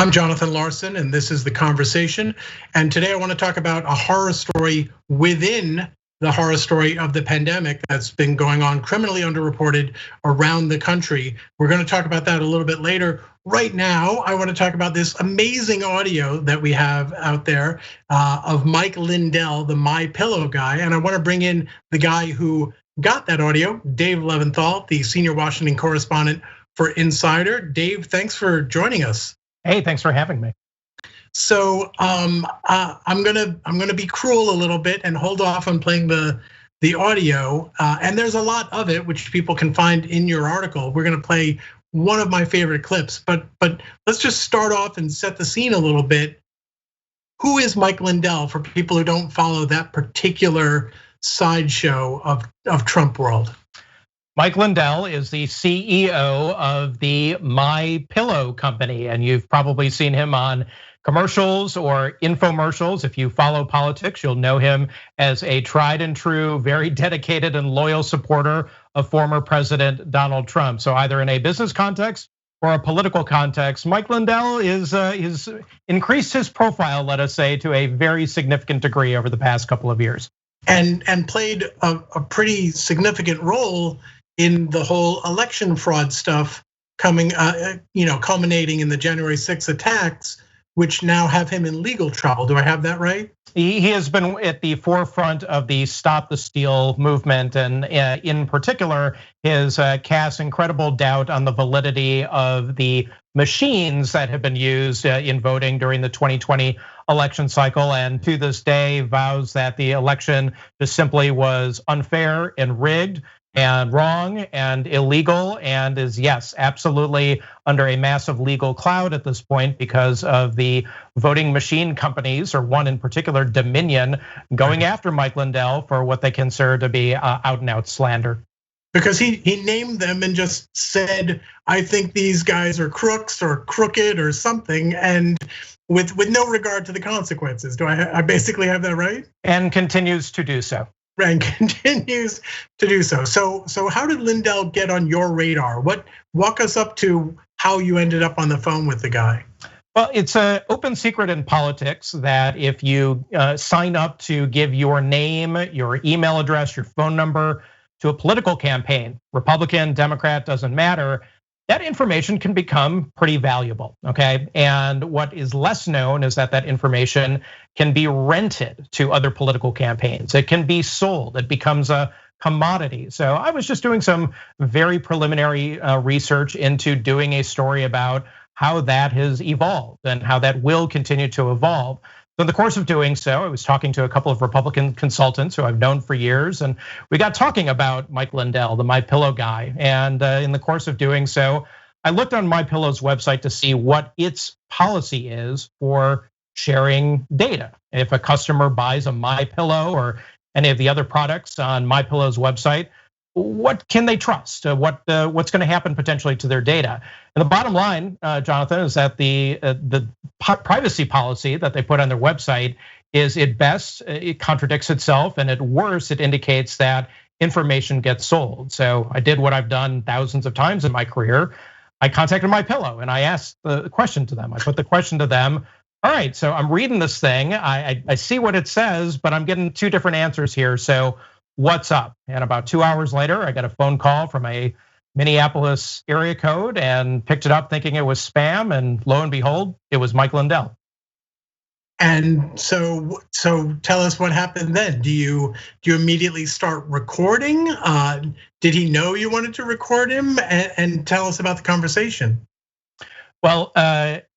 I'm Jonathan Larsen, and this is The Conversation. And today I want to talk about a horror story within the horror story of the pandemic that's been going on, criminally underreported around the country. We're going to talk about that a little bit later. Right now, I want to talk about this amazing audio that we have out there of Mike Lindell, the MyPillow guy. And I want to bring in the guy who got that audio, Dave Leventhal, the senior Washington correspondent for Insider. Dave, thanks for joining us. Hey, thanks for having me. So I'm gonna be cruel a little bit and hold off on playing the audio. And there's a lot of it which people can find in your article. We're gonna play one of my favorite clips, but let's just start off and set the scene a little bit. Who is Mike Lindell for people who don't follow that particular sideshow of Trump world? Mike Lindell is the CEO of the MyPillow company, and you've probably seen him on commercials or infomercials. If you follow politics, you'll know him as a tried and true, very dedicated and loyal supporter of former President Donald Trump. So either in a business context or a political context, Mike Lindell is increased his profile, let us say, to a very significant degree over the past couple of years. And played a pretty significant role in the whole election fraud stuff coming, culminating in the January 6th attacks, which now have him in legal trouble. Do I have that right? He has been at the forefront of the Stop the Steal movement, and in particular, has cast incredible doubt on the validity of the machines that have been used in voting during the 2020 election cycle, and to this day vows that the election just simply was unfair and rigged and wrong and illegal, and is, yes, absolutely under a massive legal cloud at this point because of the voting machine companies, or one in particular, Dominion, going after Mike Lindell for what they consider to be out and out slander. Because he named them and just said, I think these guys are crooks or crooked or something, and with no regard to the consequences. Do I basically have that right? And continues to do so. And continues to do so. So how did Lindell get on your radar? Walk us up to how you ended up on the phone with the guy. Well, it's an open secret in politics that if you sign up to give your name, your email address, your phone number to a political campaign, Republican, Democrat, doesn't matter, that information can become pretty valuable, okay? And what is less known is that information can be rented to other political campaigns. It can be sold, it becomes a commodity. So I was just doing some very preliminary research into doing a story about how that has evolved and how that will continue to evolve. So in the course of doing so, I was talking to a couple of Republican consultants who I've known for years, and we got talking about Mike Lindell, the MyPillow guy. And in the course of doing so, I looked on MyPillow's website to see what its policy is for sharing data. If a customer buys a MyPillow or any of the other products on MyPillow's website, what can they trust? What's going to happen potentially to their data? And the bottom line, Jonathan, is that the privacy policy that they put on their website is, at best, it contradicts itself, and at worst, it indicates that information gets sold. So I did what I've done thousands of times in my career. I contacted MyPillow and I asked the question to them. I put the question to them. All right, so I'm reading this thing. I see what it says, but I'm getting two different answers here. So what's up? And about 2 hours later, I got a phone call from a Minneapolis area code and picked it up thinking it was spam, and lo and behold, it was Mike Lindell. And so tell us what happened then. Do you immediately start recording? Did he know you wanted to record him? And tell us about the conversation. Well,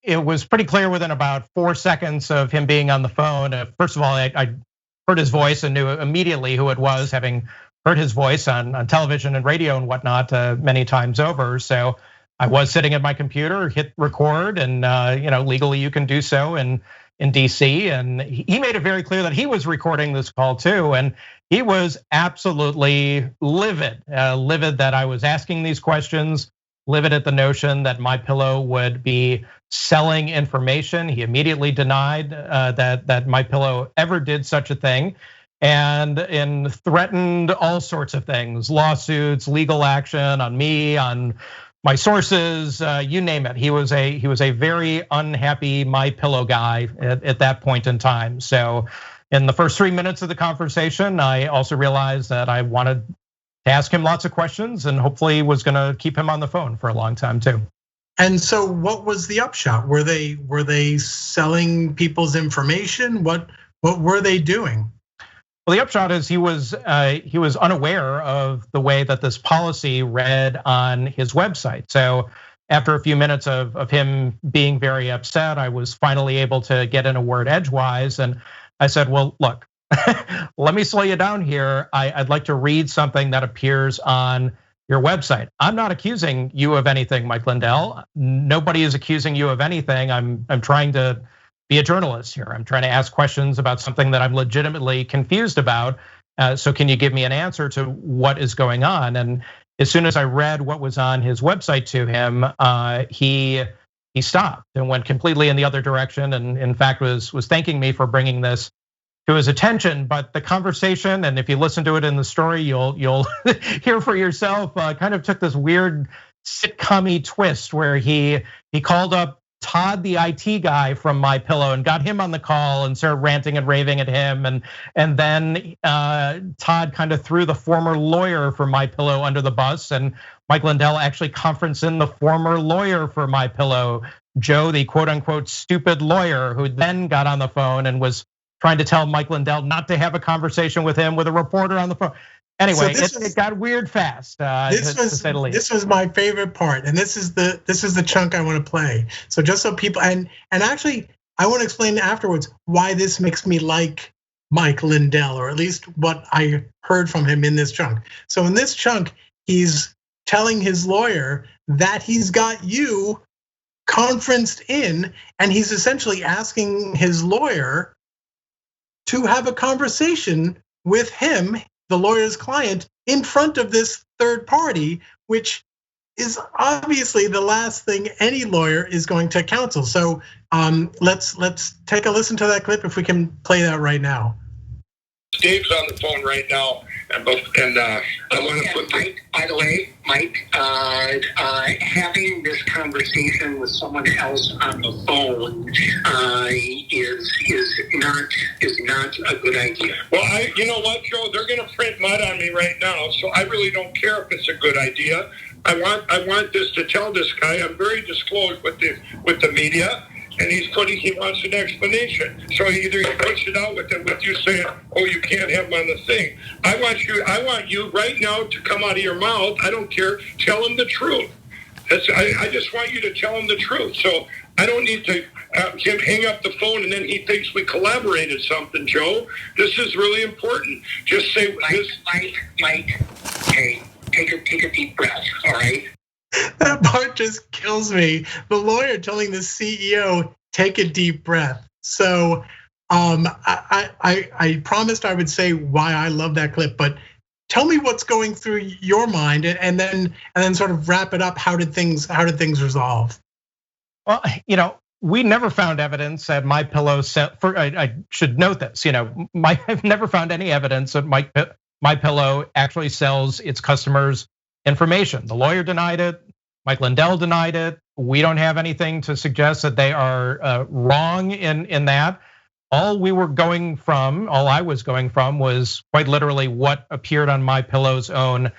it was pretty clear within about 4 seconds of him being on the phone. First of all, I heard his voice and knew immediately who it was, having heard his voice on television and radio and whatnot many times over. So I was sitting at my computer, hit record, and legally you can do so in DC. And he made it very clear that he was recording this call too, and he was absolutely livid that I was asking these questions, livid at the notion that MyPillow would be selling information. He immediately denied that MyPillow ever did such a thing, and threatened all sorts of things, lawsuits, legal action on me, on my sources, you name it. He was a very unhappy MyPillow guy at that point in time. So in the first 3 minutes of the conversation, I also realized that I wanted to ask him lots of questions and hopefully was gonna keep him on the phone for a long time too. And so what was the upshot? Were they selling people's information? What were they doing? Well, the upshot is he was unaware of the way that this policy read on his website. So after a few minutes of him being very upset, I was finally able to get in a word edgewise, and I said, well, look, let me slow you down here. I'd like to read something that appears on your website. I'm not accusing you of anything, Mike Lindell. Nobody is accusing you of anything. I'm trying to be a journalist here. I'm trying to ask questions about something that I'm legitimately confused about. So can you give me an answer to what is going on? And as soon as I read what was on his website to him, he stopped and went completely in the other direction. And in fact, was thanking me for bringing this to his attention. But the conversation, and if you listen to it in the story, you'll hear for yourself, kind of took this weird sitcom-y twist where he called up Todd, the IT guy from MyPillow, and got him on the call and started ranting and raving at him. And then Todd kind of threw the former lawyer for MyPillow under the bus, and Mike Lindell actually conferenced in the former lawyer for MyPillow, Joe, the quote unquote stupid lawyer, who then got on the phone and was trying to tell Mike Lindell not to have a conversation with him with a reporter on the phone. Anyway, it got weird fast. This was my favorite part, and this is the chunk I want to play. So just so people, and actually, I want to explain afterwards why this makes me like Mike Lindell, or at least what I heard from him in this chunk. So in this chunk, he's telling his lawyer that he's got you conferenced in, and he's essentially asking his lawyer to have a conversation with him, the lawyer's client, in front of this third party, which is obviously the last thing any lawyer is going to counsel. So let's take a listen to that clip if we can play that right now. Dave's on the phone right now, and I want to put Mike. By the way, Mike, having this conversation with someone else on the phone is not a good idea. Well, you know what, Joe? They're going to print mud on me right now, so I really don't care if it's a good idea. I want this to tell this guy I'm very disclosed with the media. And he wants an explanation. So either he puts it out with you saying, oh, you can't have him on the thing. I want you right now to come out of your mouth. I don't care. Tell him the truth. I just want you to tell him the truth. So I don't need to him hang up the phone and then he thinks we collaborated something, Joe. This is really important. Just say, Mike, hey, take a deep breath, all right? That part just kills me. The lawyer telling the CEO, take a deep breath. So I promised I would say why I love that clip, but tell me what's going through your mind, and then sort of wrap it up. How did things resolve? Well, we never found evidence that MyPillow. I should note this. I've never found any evidence that MyPillow actually sells its customers information. The lawyer denied it. Mike Lindell denied it. We don't have anything to suggest that they are wrong in that. All I was going from was quite literally what appeared on MyPillow's own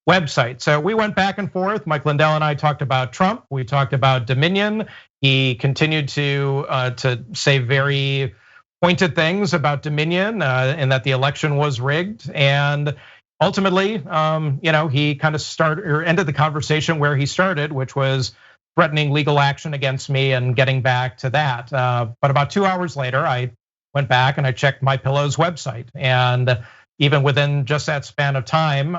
website. So we went back and forth. Mike Lindell and I talked about Trump. We talked about Dominion. He continued to say very pointed things about Dominion and that the election was rigged. And ultimately, he kind of ended the conversation where he started, which was threatening legal action against me and getting back to that. But about 2 hours later, I went back and I checked MyPillow's website. And even within just that span of time,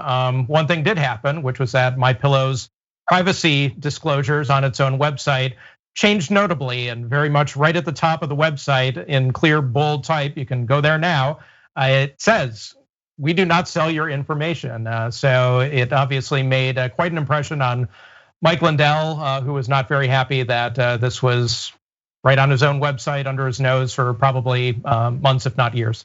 one thing did happen, which was that MyPillow's privacy disclosures on its own website changed notably, and very much right at the top of the website in clear bold type, you can go there now, it says, we do not sell your information. So it obviously made quite an impression on Mike Lindell, who was not very happy that this was right on his own website under his nose for probably months, if not years.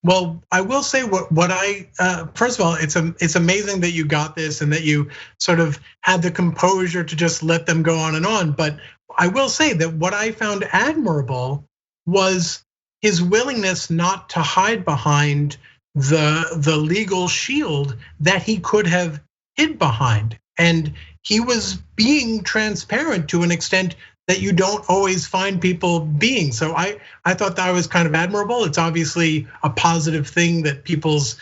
Well, I will say what I first of all, it's amazing that you got this and that you sort of had the composure to just let them go on and on. But I will say that what I found admirable was his willingness not to hide behind the legal shield that he could have hid behind. And he was being transparent to an extent that you don't always find people being. So I thought that was kind of admirable. It's obviously a positive thing that people's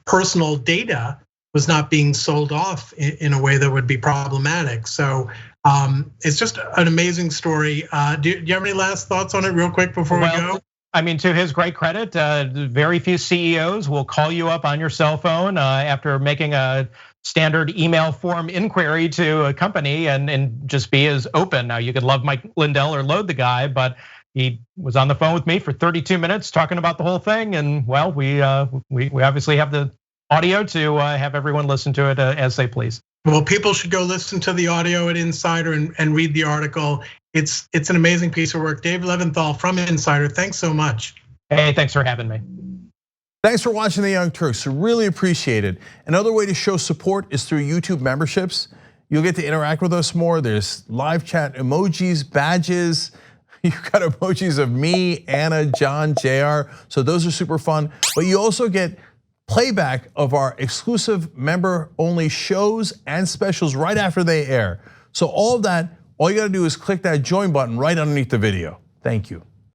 personal data was not being sold off in a way that would be problematic. So it's just an amazing story. Do you have any last thoughts on it real quick before we go? I mean, to his great credit, very few CEOs will call you up on your cell phone after making a standard email form inquiry to a company and just be as open. Now you could love Mike Lindell or load the guy, but he was on the phone with me for 32 minutes talking about the whole thing. And well, we obviously have the audio to have everyone listen to it as they please. Well, people should go listen to the audio at Insider and read the article. It's an amazing piece of work. Dave Leventhal from Insider, thanks so much. Hey, thanks for having me. Thanks for watching the Young Turks, really appreciate it. Another way to show support is through YouTube memberships. You'll get to interact with us more. There's live chat emojis, badges. You've got emojis of me, Anna, John, JR. So those are super fun. But you also get playback of our exclusive member-only shows and specials right after they air. So all of that, all you gotta do is click that join button right underneath the video. Thank you.